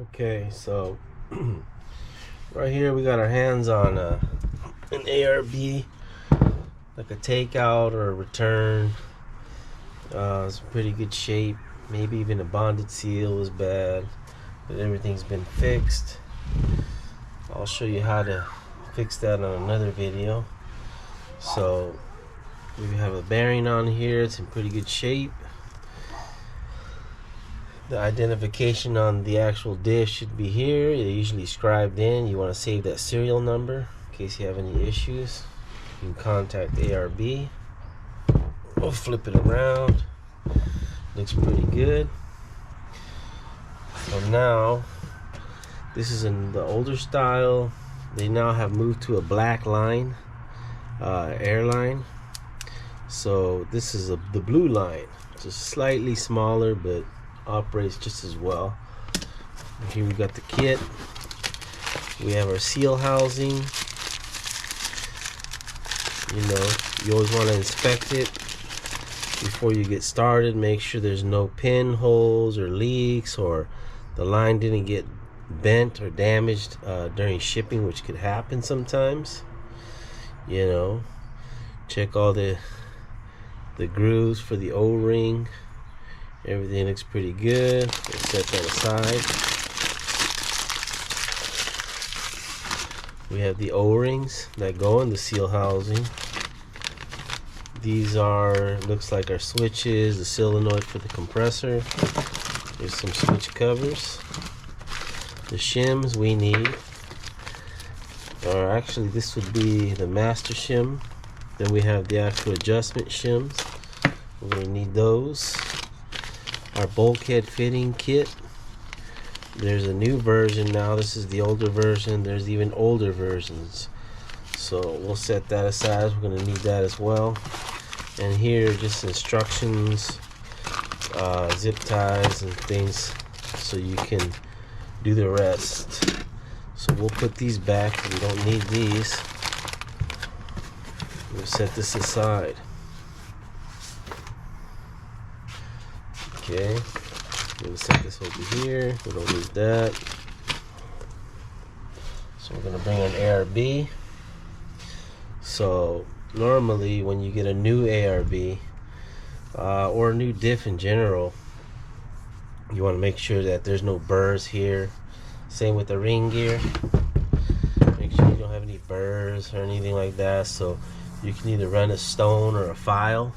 Okay, so right here we got our hands on an ARB, like a takeout or a return. It's in pretty good shape. Maybe even a bonded seal was bad, but everything's been fixed. I'll show you how to fix that on another video. So we have a bearing on here. It's in pretty good shape. The identification on the actual dish should be here. It's usually scribed in. You want to save that serial number in case you have any issues. You can contact ARB. We'll flip it around. Looks pretty good. So now, this is in the older style. They now have moved to a black line, airline. So this is the blue line. Just slightly smaller, but operates just as well. And here we got the kit. We have our seal housing. You always want to inspect it before you get started. Make sure there's no pinholes or leaks, or the line didn't get bent or damaged during shipping, which could happen sometimes. Check all the grooves for the O-ring. Everything looks pretty good. We'll set that aside. We have the O-rings that go in the seal housing. These looks like our switches, the solenoid for the compressor. There's some switch covers. The shims we need, or actually this would be the master shim. Then we have the actual adjustment shims. We're going to need those. Our bulkhead fitting kit. There's a new version now. This is the older version. There's even older versions. So we'll set that aside. We're going to need that as well. And here just instructions, zip ties and things so you can do the rest. So we'll put these back. We don't need these. We'll set this aside. Okay, we'll set this over here. We don't need that. So we're gonna bring an ARB. So normally when you get a new ARB or a new diff in general, you want to make sure that there's no burrs here. Same with the ring gear. Make sure you don't have any burrs or anything like that. So you can either run a stone or a file.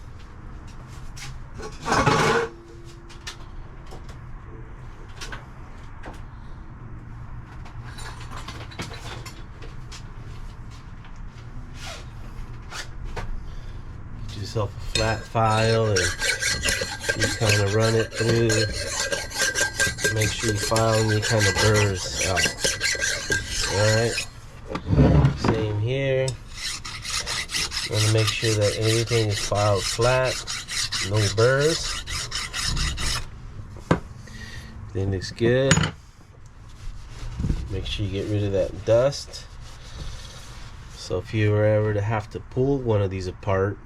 Get yourself a flat file and you kind of run it through. Make sure you file any kind of burrs out. Alright. Same here. Want to make sure that everything is filed flat. No burrs. Everything looks good. Make sure you get rid of that dust. So if you were ever to have to pull one of these apart,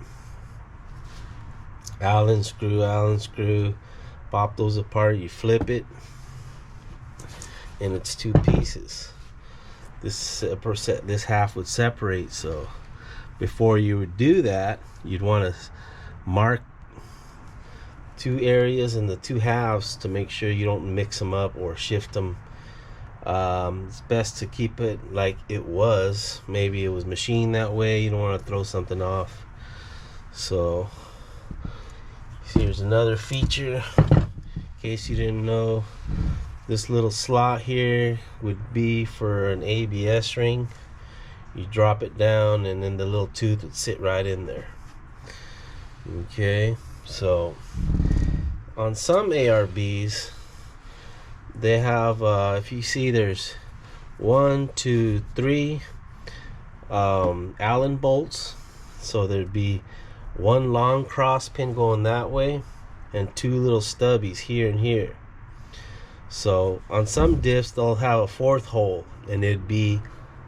Allen screw, pop those apart, you flip it, and it's two pieces. This half would separate. So before you would do that, you'd want to mark two areas in the two halves to make sure you don't mix them up or shift them. It's best to keep it like it was. Maybe it was machined that way. You don't want to throw something off. So here's another feature, in case you didn't know. This little slot here would be for an ABS ring. You drop it down and then the little tooth would sit right in there. Okay, so on some ARBs they have, if you see, there's 1, 2, 3 Allen bolts. So thered be one long cross pin going that way and two little stubbies here and here. So on some diffs they'll have a fourth hole and it'd be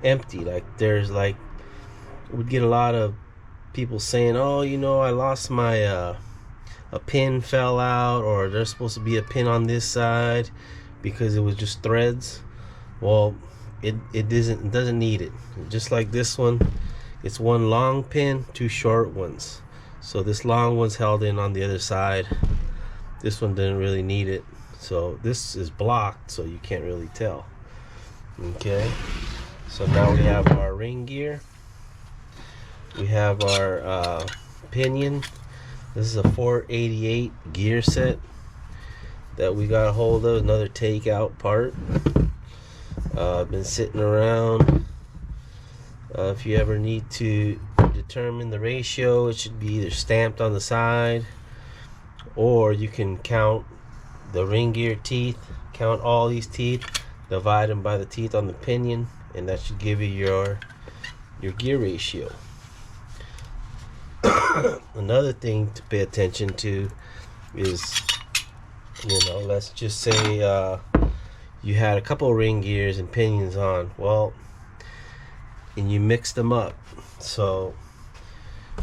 empty. Like we'd get a lot of people saying, oh, I lost my a pin fell out, or there's supposed to be a pin on this side, because it was just threads. Well, it doesn't need it. Just like this one, it's one long pin, two short ones. So this long one's held in on the other side. This one didn't really need it. So this is blocked, so you can't really tell. Okay, so now we have our ring gear. We have our pinion. This is a 488 gear set that we got a hold of, another takeout part. Been sitting around. If you ever need to determine the ratio, it should be either stamped on the side, or you can count the ring gear teeth, count all these teeth, divide them by the teeth on the pinion, and that should give you your gear ratio. Another thing to pay attention to is, let's just say you had a couple of ring gears and pinions on, and you mix them up. So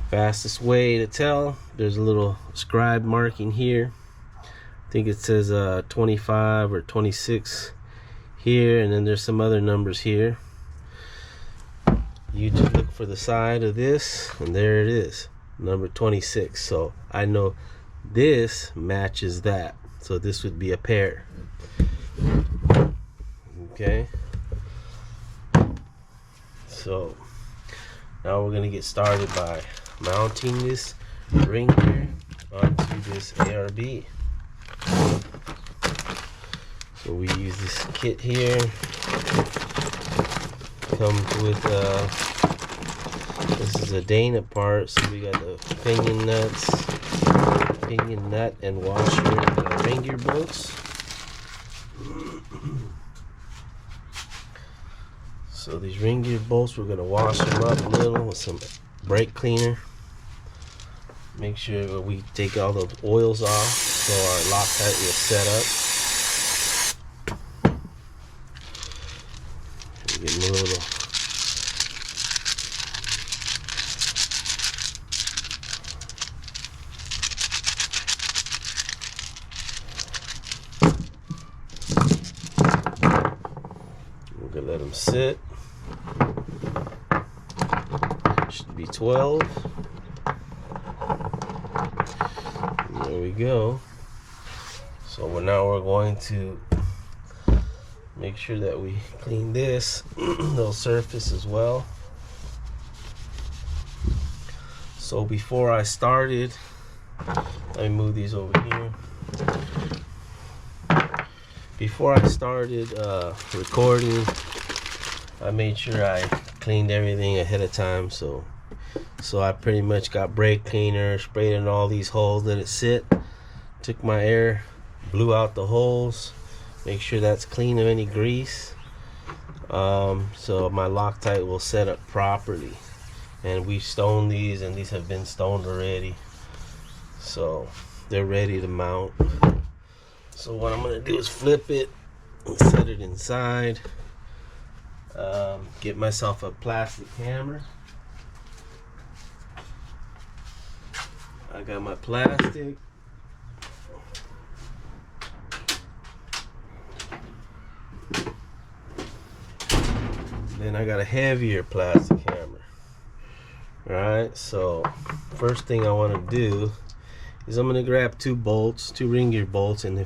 fastest way to tell, there's a little scribe marking here. I think it says 25 or 26 here, and then there's some other numbers here. You just look for the side of this, and there it is, number 26. So I know this matches that, so this would be a pair. Okay, so now we're gonna get started by mounting this ring gear onto this ARB. So we use this kit here. Comes with this is a Dynatrac part, so we got the pinion nut and washer and ring gear bolts. So these ring gear bolts, we're gonna wash them up a little with some brake cleaner. Make sure we take all the oils off so our Loctite is set up. Get a little. We're gonna let them sit. Should be 12. There we go. So now we're going to make sure that we clean this little surface as well. So before I started, let me move these over here. Before I started recording, I made sure I cleaned everything ahead of time. So I pretty much got brake cleaner, sprayed in all these holes, let it sit, took my air, blew out the holes, make sure that's clean of any grease, so my Loctite will set up properly. And we've stoned these, and these have been stoned already, so they're ready to mount. So what I'm gonna do is flip it and set it inside. Get myself a plastic hammer. I got my plastic. Then I got a heavier plastic hammer. Alright, so first thing I want to do is I'm going to grab two ring gear bolts, and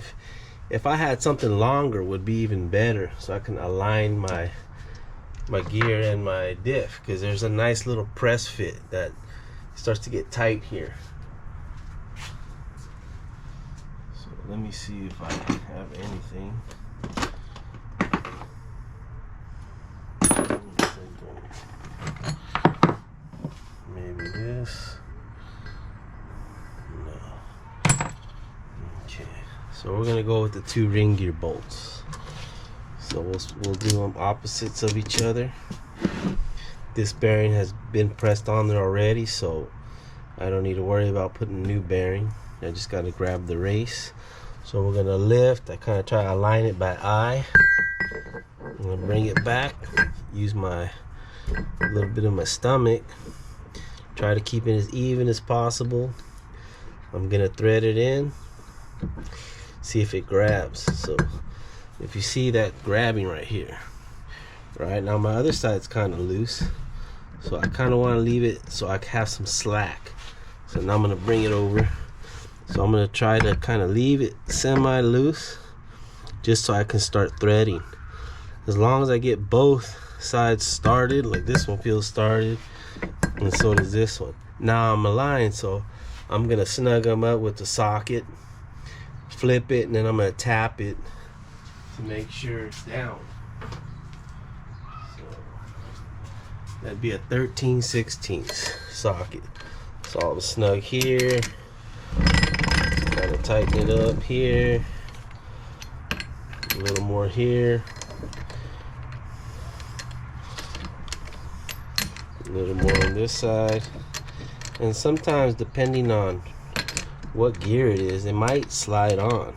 if I had something longer would be even better, so I can align my gear and my diff, because there's a nice little press fit that starts to get tight here. So let me see if I have anything. Maybe this. No. Okay. So we're gonna go with the two ring gear bolts. So we'll do them opposites of each other. This bearing has been pressed on there already, so I don't need to worry about putting a new bearing. I just got to grab the race. So we're gonna lift. I kind of try to align it by eye. I'm gonna bring it back. Use a little bit of my stomach. Try to keep it as even as possible. I'm gonna thread it in. See if it grabs. So if you see that grabbing right here, right now my other side's kind of loose, so I kind of want to leave it so I have some slack. So now I'm going to bring it over. So I'm going to try to kind of leave it semi loose just so I can start threading. As long as I get both sides started, like this one feels started and so does this one. Now I'm aligned, so I'm going to snug them up with the socket, flip it, and then I'm going to tap it to make sure it's down. So that'd be a 13/16 socket. So I'll snug here, kind of tighten it up here, a little more here, a little more on this side. And sometimes, depending on what gear it is, it might slide on.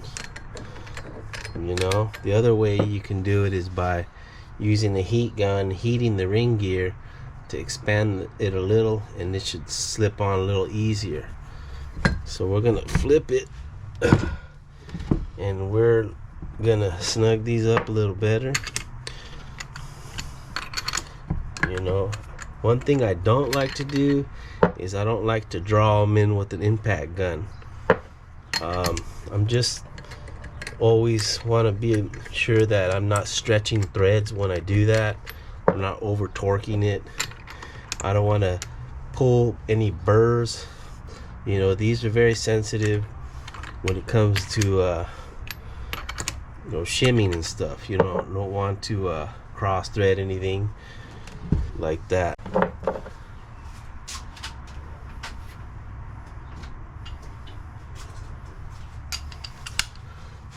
You know, the other way you can do it is by using the heat gun, heating the ring gear to expand it a little, and it should slip on a little easier. So we're gonna flip it and we're gonna snug these up a little better. You know, one thing I don't like to do is I don't like to draw them in with an impact gun. I'm just always want to be sure that I'm not stretching threads when I do that. I'm not over torquing it. I don't want to pull any burrs. You know, these are very sensitive when it comes to you know, shimming and stuff. You don't want to cross thread anything like that.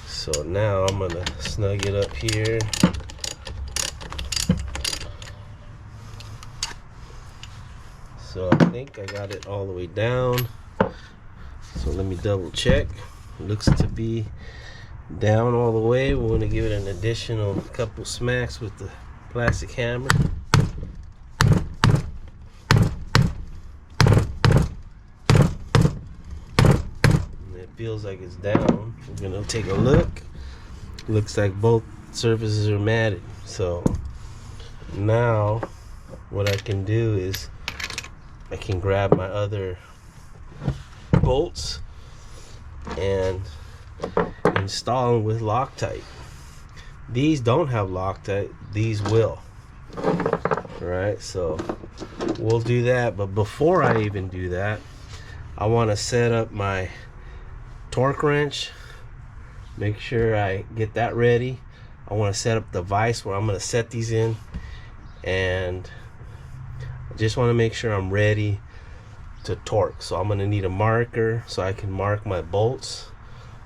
So now I'm gonna snug it up here. So I think I got it all the way down. So let me double check. It looks to be down all the way. We're gonna give it an additional couple smacks with the plastic hammer. Feels like it's down. We're gonna take a look. Looks like both surfaces are matted. So now what I can do is I can grab my other bolts and install them with Loctite. These don't have Loctite, these will. Alright, so we'll do that, but before I even do that, I want to set up my torque wrench. Make sure I get that ready. I want to set up the vise where I'm going to set these in, and I just want to make sure I'm ready to torque. So I'm going to need a marker so I can mark my bolts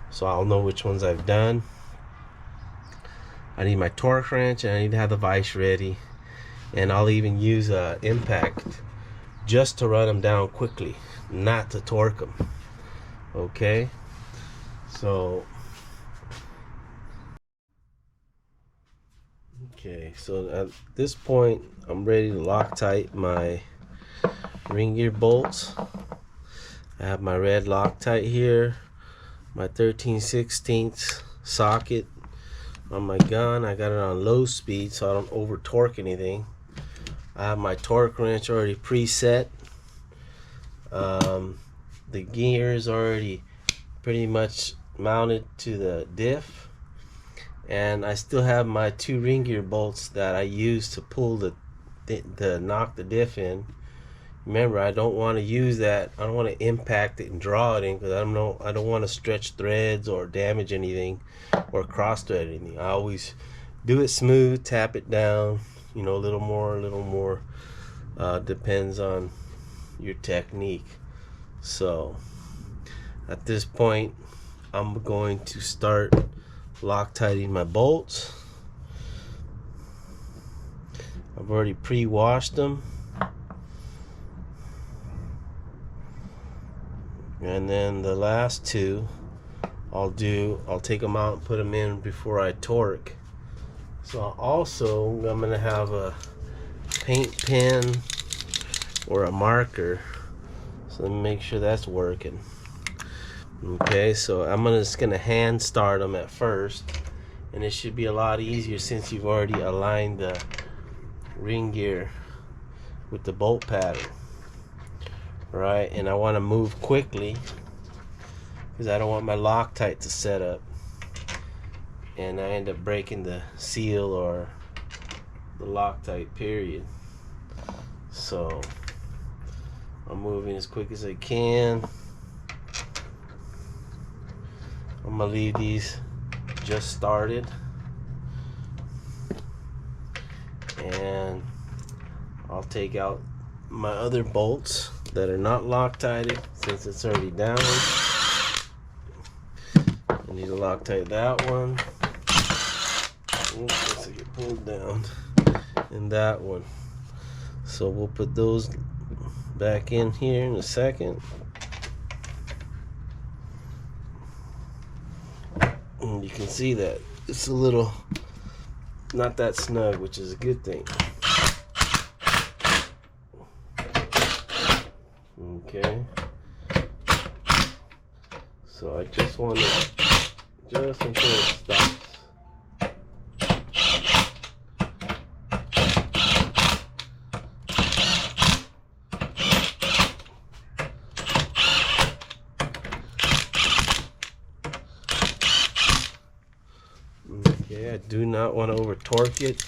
so I'll know which ones I've done. I need my torque wrench and I need to have the vise ready, and I'll even use a impact just to run them down quickly, not to torque them. Okay, so at this point I'm ready to Loctite my ring gear bolts. I have my red Loctite here, my 13/16 socket on my gun. I got it on low speed so I don't over torque anything. I have my torque wrench already preset. The gear is already pretty much mounted to the diff, and I still have my 2 ring gear bolts that I use to pull to knock the diff in. Remember, I don't want to use that. I don't want to impact it and draw it in, because I don't want to stretch threads or damage anything or cross thread anything. I always do it smooth, tap it down, you know, a little more, depends on your technique. So at this point I'm going to start Loctiting my bolts. I've already pre-washed them, and then the last 2 I'll take them out and put them in before I torque. So I'm gonna have a paint pen or a marker, so let me make sure that's working. Okay, so I'm just gonna hand start them at first, and it should be a lot easier since you've already aligned the ring gear with the bolt pattern, right? And I want to move quickly because I don't want my Loctite to set up and I end up breaking the seal or the Loctite, period. So I'm moving as quick as I can. I'm gonna leave these just started, and I'll take out my other bolts that are not Loctited since it's already down. I need to Loctite that one. Oops, let's get pulled down. And that one. So we'll put those back in here in a second. And you can see that it's a little not that snug, which is a good thing. Okay. So I just want to, just until it stops. Okay, I do not want to over torque it,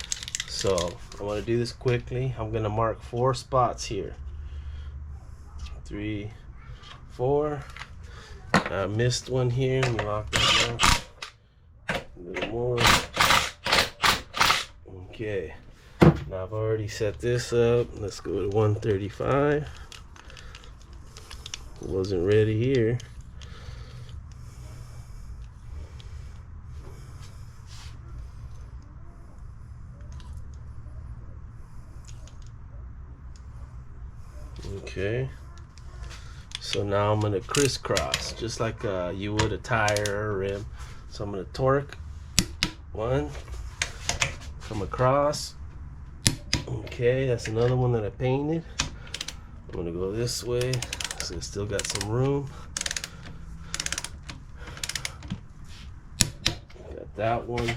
so I want to do this quickly. I'm going to mark 4 spots here. 3, 4. I missed one here. Let me lock that down. A little more. Okay. Now I've already set this up. Let's go to 135. It wasn't ready here. Okay. So now I'm gonna crisscross, just like you would a tire or a rim. So I'm gonna torque 1, come across. Okay, that's another one that I painted. I'm gonna go this way, so it's still got some room. Got that one.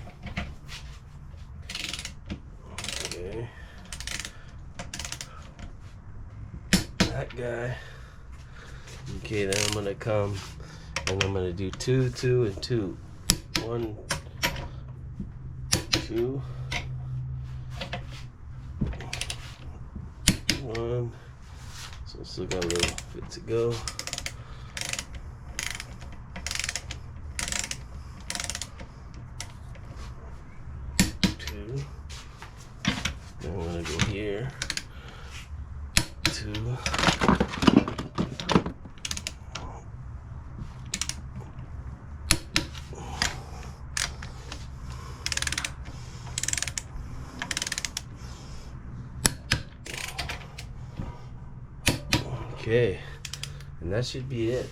Okay. That guy. Okay, then I'm gonna come and I'm gonna do 2, 2, and 2. 1, 2. 1. So still got a little bit to go. 2. Then I'm gonna go here. 2. Okay, and that should be it.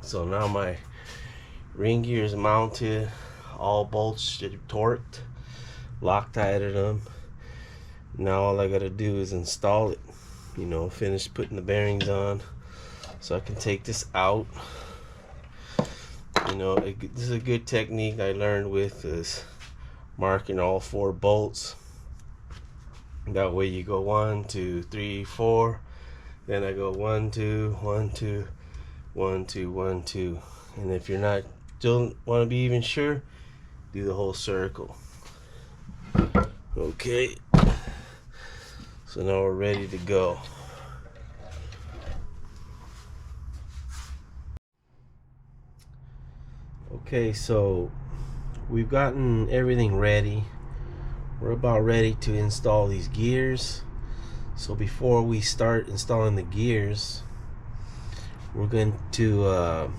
So now my ring gear is mounted, all bolts should be torqued, Loctited them. Now all I gotta do is install it, you know, finish putting the bearings on so I can take this out. You know, this is a good technique I learned with is marking all 4 bolts. That way you go 1, 2, 3, 4. Then I go 1, 2, 1, 2, 1, 2, 1, 2. And if you're not, don't want to be even sure, do the whole circle. Okay. So now we're ready to go. Okay, so we've gotten everything ready. We're about ready to install these gears. So before we start installing the gears, we're going to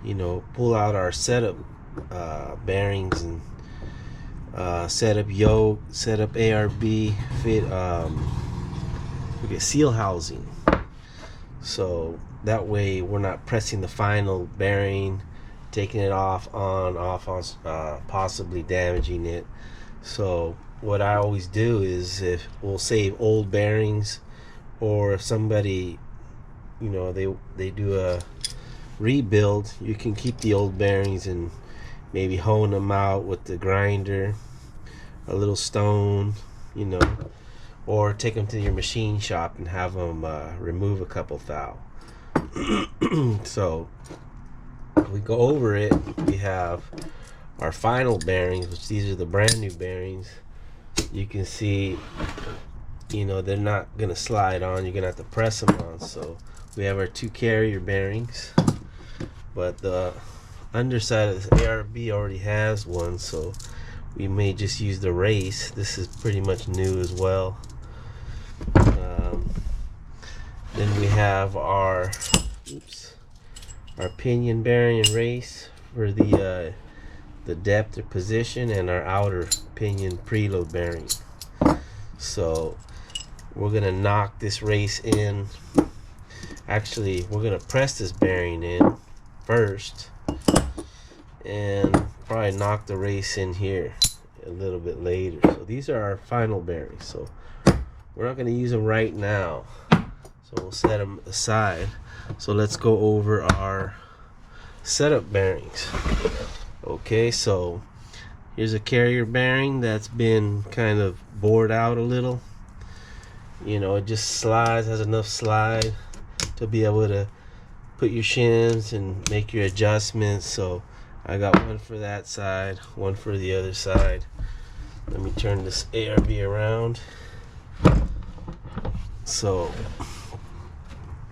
you know, pull out our setup bearings and set up yoke, set up ARB, fit we get seal housing, so that way we're not pressing the final bearing, taking it off on, possibly damaging it. So what I always do is, if we'll save old bearings, or if somebody, you know, they do a rebuild, you can keep the old bearings and maybe hone them out with the grinder, a little stone, you know, or take them to your machine shop and have them remove a couple thou. So if we go over it, we have our final bearings, which these are the brand new bearings. You can see, you know, they're not gonna slide on, you're gonna have to press them on. So we have our 2 carrier bearings, but the underside of this ARB already has one, so we may just use the race. This is pretty much new as well. Then we have our pinion bearing and race for the depth or position, and our outer pinion preload bearing. So we're gonna knock this race in. Actually, we're gonna press this bearing in first and probably knock the race in here a little bit later. So these are our final bearings, so we're not gonna use them right now, so we'll set them aside. So let's go over our setup bearings. Okay, so here's a carrier bearing that's been kind of bored out a little. You know, it just slides, has enough slide to be able to put your shims and make your adjustments. So I got one for that side, one for the other side. Let me turn this ARB around. So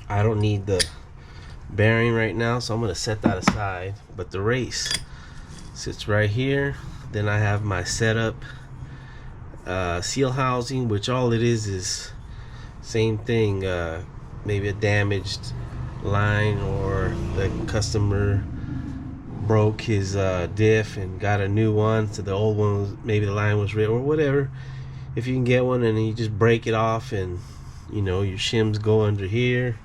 I don't need the bearing right now, so I'm going to set that aside. But the race sits right here. Then I have my setup seal housing, which all it is same thing, maybe a damaged line, or the customer broke his diff and got a new one, so the old one was, maybe the line was ripped or whatever. If you can get one, and then you just break it off, and you know, your shims go under here.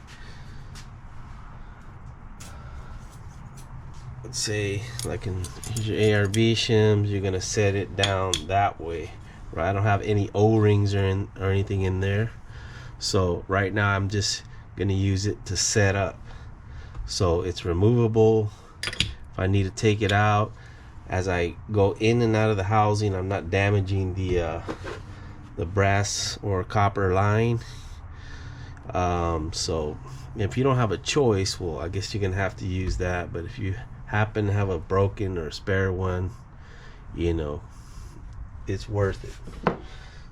Let's say like here's your ARB shims, you're gonna set it down that way, right? I don't have any O-rings or anything in there, so right now I'm just gonna use it to set up. So it's removable. If I need to take it out as I go in and out of the housing, I'm not damaging the brass or copper line. So if you don't have a choice, well, I guess you're gonna have to use that. But if you happen to have a broken or a spare one, you know, it's worth it.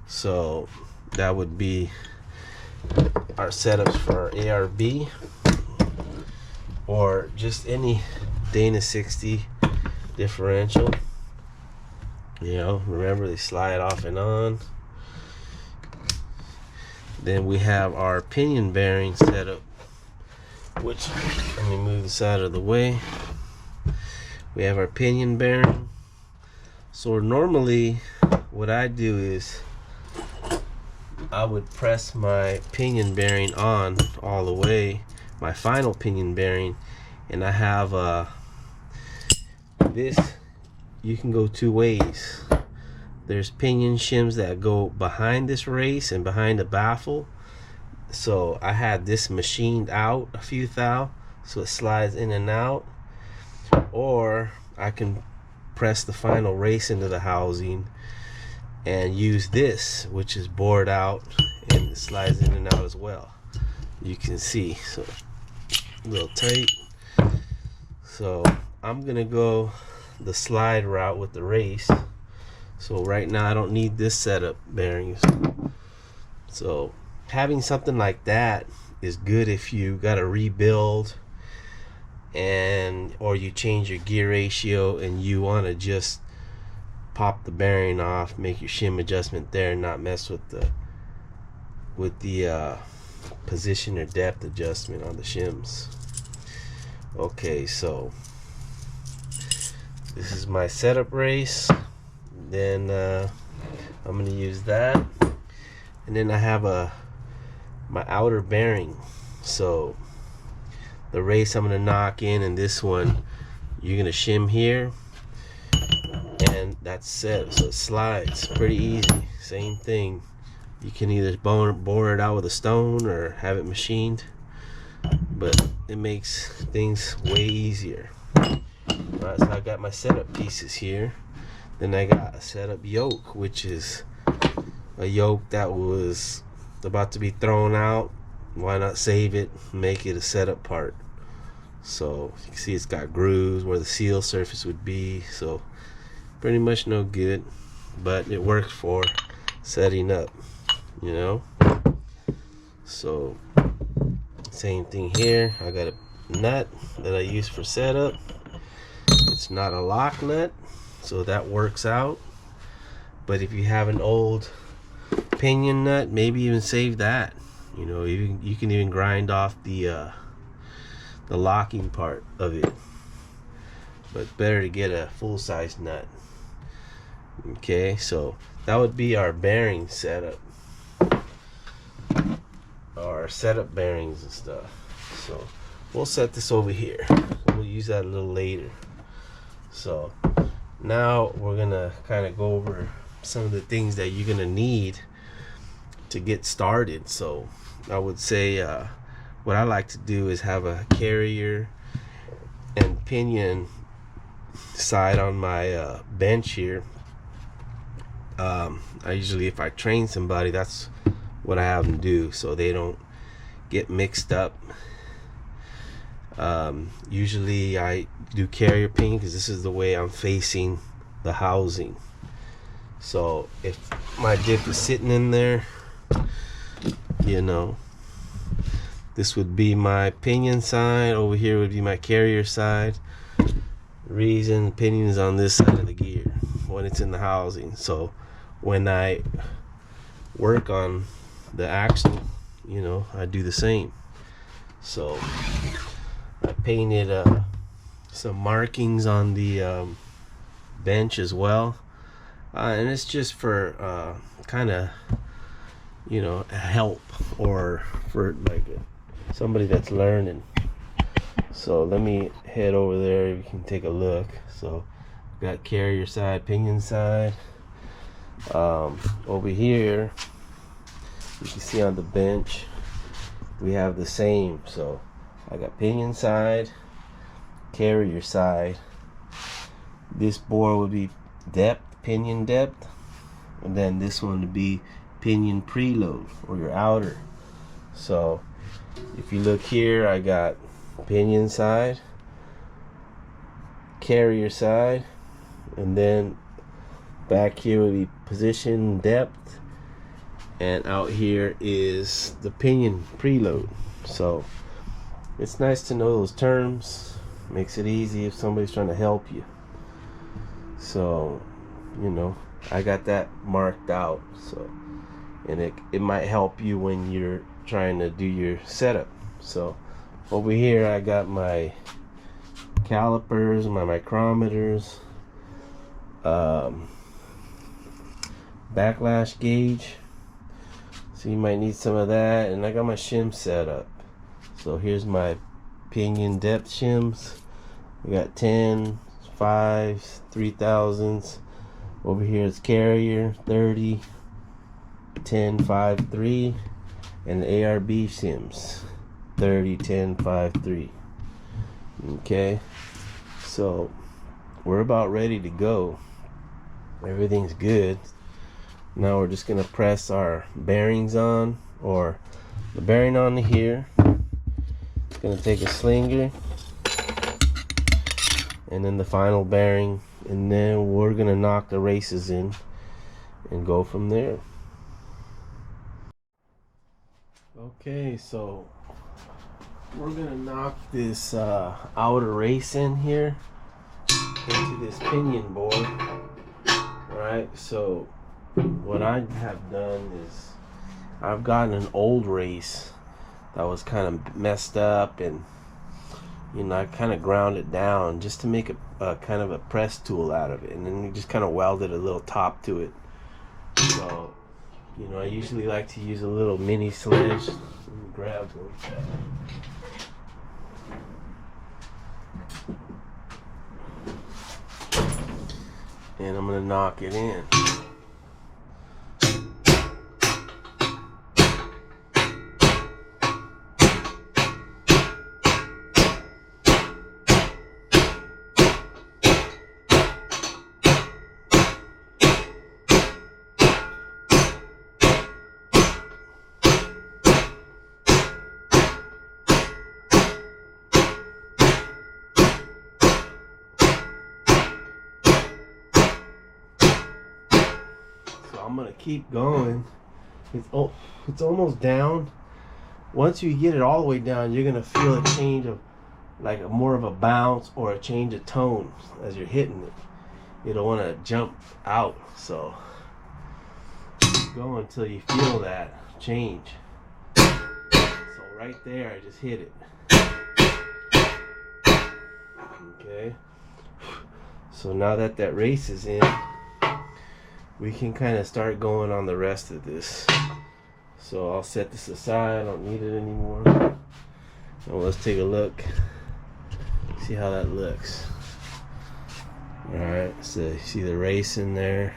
So that would be our setups for our ARB, or just any Dana 60 differential. You know, remember, they slide off and on. Then we have our pinion bearing setup, which, let me move this out of the way. We have our pinion bearing. So normally what I do is I would press my pinion bearing on all the way, my final pinion bearing, and I have this. You can go 2 ways. There's pinion shims that go behind this race and behind the baffle. So I had this machined out a few thou, so it slides in and out. Or I can press the final race into the housing and use this, which is bored out, and it slides in and out as well. You can see, so a little tight. So I'm gonna go the slide route with the race. So right now I don't need this setup bearings. So having something like that is good if you got to rebuild, and or you change your gear ratio and you want to just pop the bearing off, make your shim adjustment there, and not mess with the position or depth adjustment on the shims. Okay, so this is my setup race. Then I'm going to use that, and then I have my outer bearing. So the race I'm going to knock in, and this one you're going to shim here, and that's set. So it slides pretty easy. Same thing, you can either bore it out with a stone or have it machined, but it makes things way easier. All Alright, so I got my setup pieces here. Then I got a setup yoke, which is a yoke that was about to be thrown out. Why not save it, make it a setup part? So you can see it's got grooves where the seal surface would be, so pretty much no good, but it works for setting up, you know. So same thing here. I got a nut that I use for setup. It's not a lock nut, so that works out. But if you have an old pinion nut, maybe even save that. You know, you can even grind off the locking part of it. But better to get a full-size nut. Okay, so that would be our bearing setup. Our setup bearings and stuff. So we'll set this over here. We'll use that a little later. So now we're gonna kind of go over some of the things that you're gonna need to get started. So I would say what I like to do is have a carrier and pinion side on my bench here. I usually, if I train somebody, that's what I have them do, so they don't get mixed up. Usually I do carrier pinion because this is the way I'm facing the housing. So if my diff is sitting in there, you know, this would be my pinion side, over here would be my carrier side. Reason pinion is on this side of the gear when it's in the housing. So when I work on the axle, you know, I do the same. So I painted some markings on the bench as well, and it's just for kind of, you know, help, or for like somebody that's learning. So let me head over there, you can take a look. So got carrier side, pinion side. Over here you can see on the bench we have the same. So I got pinion side, carrier side. This bore would be depth, pinion depth, and then this one would be pinion preload, or your outer. So if you look here, I got pinion side, carrier side, and then back here would be position depth, and out here is the pinion preload. So it's nice to know those terms, makes it easy if somebody's trying to help you. So, you know, I got that marked out, so, and it might help you when you're trying to do your setup. So over here I got my calipers, my micrometers, backlash gauge, so you might need some of that, and I got my shim set up. So here's my pinion depth shims. We got 10, 5s, 3000s. Over here is carrier 30, 10, 5, 3, and the ARB shims 30, 10, 5, 3. Okay, so we're about ready to go. Everything's good. Now we're just gonna press our bearings on, or the bearing on here. It's gonna take a slinger, and then the final bearing, and then we're gonna knock the races in and go from there. Okay, so we're gonna knock this outer race in here into this pinion board. Alright, so what I have done is I've gotten an old race that was kind of messed up, and you know, I kind of ground it down just to make a kind of a press tool out of it, and then you just kind of welded a little top to it. So, you know, I usually like to use a little mini sledge. Let me grab one. And I'm gonna knock it in. I'm gonna keep going. It's almost down. Once you get it all the way down, you're gonna feel a change of like more of a bounce or a change of tone as you're hitting it. You don't want to jump out, so go until you feel that change. So right there, I just hit it. Okay. So now that that race is in, we can kind of start going on the rest of this. So I'll set this aside. I don't need it anymore. Now let's take a look. See how that looks. Alright, so you see the race in there.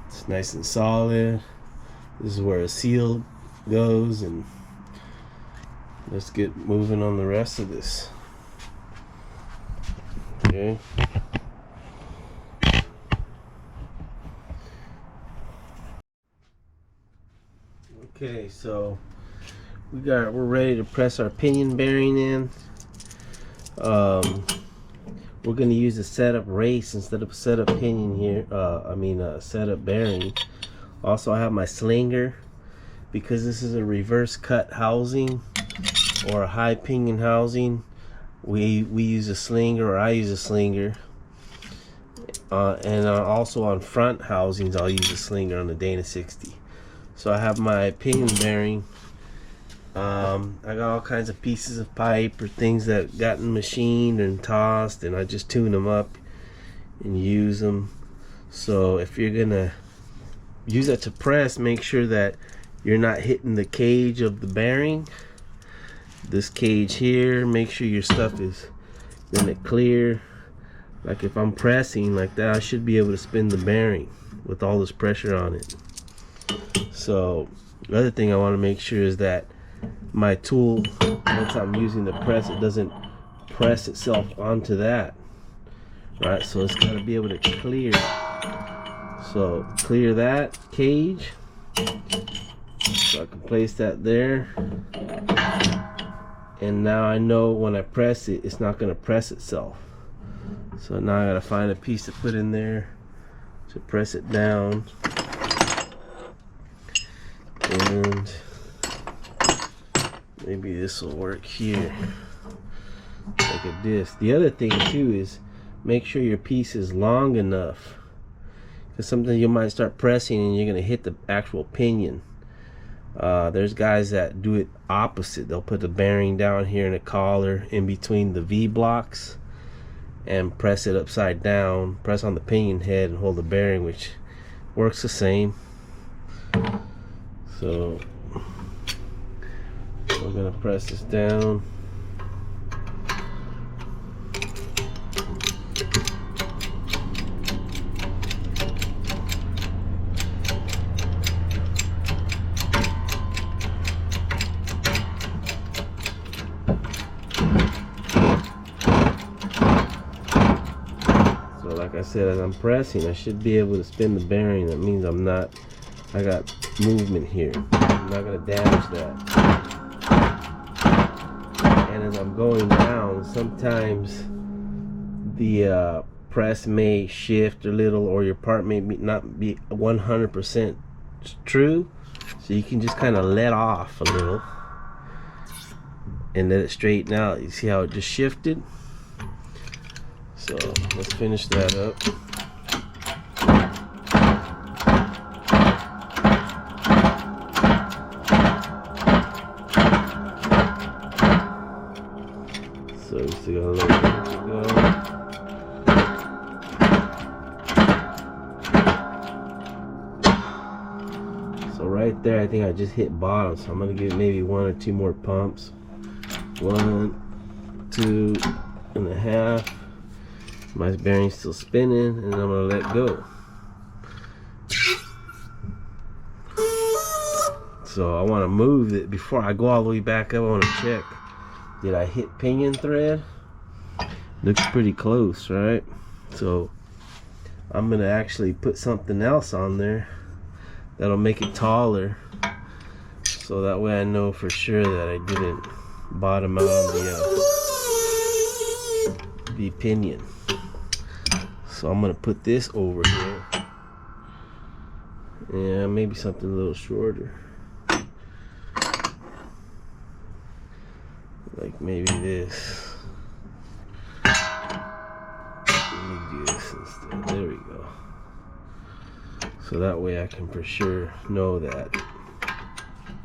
It's nice and solid. This is where a seal goes, and let's get moving on the rest of this. Okay. Okay, so we're ready to press our pinion bearing in. We're going to use a setup race instead of setup pinion here. Setup bearing. Also, I have my slinger, because this is a reverse cut housing or a high pinion housing. We use a slinger, or I use a slinger. And also on front housings, I'll use a slinger on the Dana 60. So I have my pinion bearing. I got all kinds of pieces of pipe or things that gotten machined and tossed, and I just tune them up and use them. So if you're gonna use that to press, make sure that you're not hitting the cage of the bearing. This cage here, make sure your stuff is gonna clear. Like if I'm pressing like that, I should be able to spin the bearing with all this pressure on it. So the other thing I want to make sure is that my tool, once I'm using the press, it doesn't press itself onto that. Right, so it's got to be able to clear. So clear that cage. So I can place that there. And now I know when I press it, it's not going to press itself. So now I got to find a piece to put in there to press it down. And maybe this will work here, like a disc. The other thing too is make sure your piece is long enough, because sometimes you might start pressing and you're going to hit the actual pinion. There's guys that do it opposite. They'll put the bearing down here in a collar in between the V blocks and press it upside down, press on the pinion head and hold the bearing, which works the same. So we're gonna press this down. So like I said, as I'm pressing, I should be able to spin the bearing. That means I got movement here. I'm not gonna damage that. And as I'm going down, sometimes the press may shift a little, or your part may not be 100% true. So you can just kind of let off a little and let it straighten out. You see how it just shifted? So let's finish that up. So we still got a little bit to go. So right there, I think I just hit bottom. So I'm gonna give it maybe 1 or 2 more pumps. 1, 2.5. My bearing's still spinning, and I'm gonna let go. So I want to move it before I go all the way back up. I want to check. Did I hit pinion thread? Looks pretty close, right? So I'm gonna actually put something else on there that'll make it taller, so that way I know for sure that I didn't bottom out on the pinion. So I'm gonna put this over here. Yeah, maybe something a little shorter. Like maybe this. Let me do this instead. There we go. So that way I can for sure know that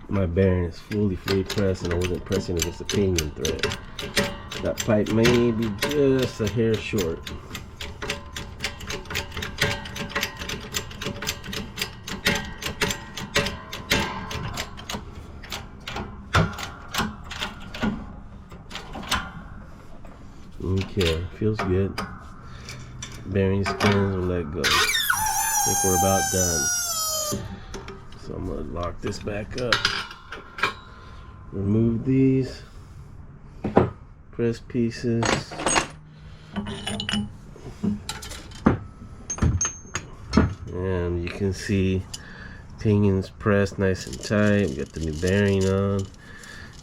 my bearing is fully pressed and I wasn't pressing against the pinion thread. That pipe may be just a hair short. Okay, feels good. Bearing spins will let go. I think we're about done. So I'm gonna lock this back up. Remove these press pieces. And you can see pinions pressed nice and tight. We got the new bearing on,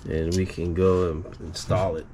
and we can go and install it.